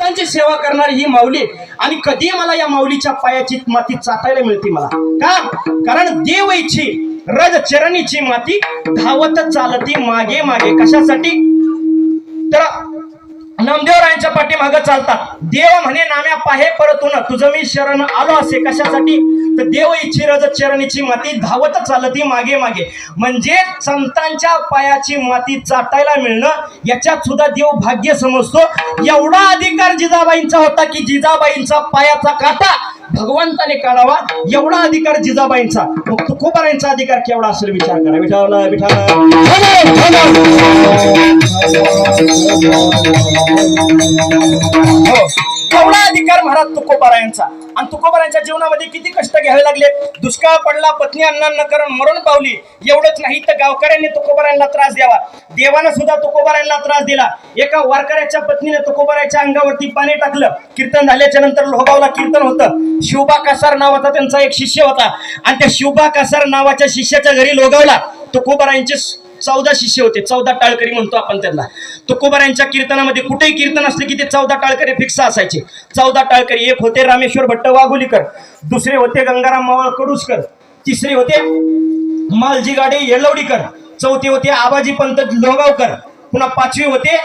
त्यांची सेवा करणारी ही माऊली आणि कधी मला या माऊलीच्या पायाची माती चाटायला मिळते मला का कारण देव इच्छी रज चरणीची माती धावत चालती मागे मागे कशासाठी तर नामदेवरायांच्या पाठीमागे चालतात देव म्हणे नाम्या पाहे परतून तुझं मी शरण आलो असे कशासाठी तर देव इच्छी रज चरणीची माती धावत चालती मागे मागे म्हणजे संतांच्या पायाची माती चाटायला मिळणं याच्यात सुद्धा देव भाग्य समजतो एवढा अधिकार जिजाबाईंचा होता की जिजाबाईंचा पायाचा काटा भगवंताने काढावा एवढा अधिकार जिजाबाईंचा मग तुकोबारायांचा अधिकार केवढा असेल विचार करा विठाला विठाला एवढा अधिकार महाराज तुकोबारायांचा आणि तुकोबारायांच्या जीवनामध्ये किती कष्ट घ्यावे लागले दुष्काळ पडला पत्नी अण्णांना करून मरण पावली एवढंच नाही तर गावकऱ्यांनी तुकोबारायांना त्रास द्यावा देवानं सुद्धा तुकोबारायांना त्रास दिला एका वारकऱ्याच्या पत्नीने तुकोबाराच्या अंगावरती पाणी टाकलं कीर्तन झाल्याच्या नंतर लोहगावला कीर्तन होतं शिवबा कासार नावाचा त्यांचा एक शिष्य होता आणि त्या शिवबा कासार नावाच्या शिष्याच्या घरी लोहगावला तुकोबारायांचे 14 शिष्य होते 14 टाळकरी म्हणतो आपण त्यांना तुकोबारायांच्या कीर्तनामध्ये कुठेही कीर्तन असले की ते 14 टाळकरी फिक्स असायचे 14 टाळकरी एक होते रामेश्वर भट्ट वाघोलीकर दुसरे होते गंगाराम मावळ कडुसकर तिसरे होते मालजी गाडे येलवडीकर चौथे होते आबाजी पंत लोहगावकर पुन्हा 5वे होते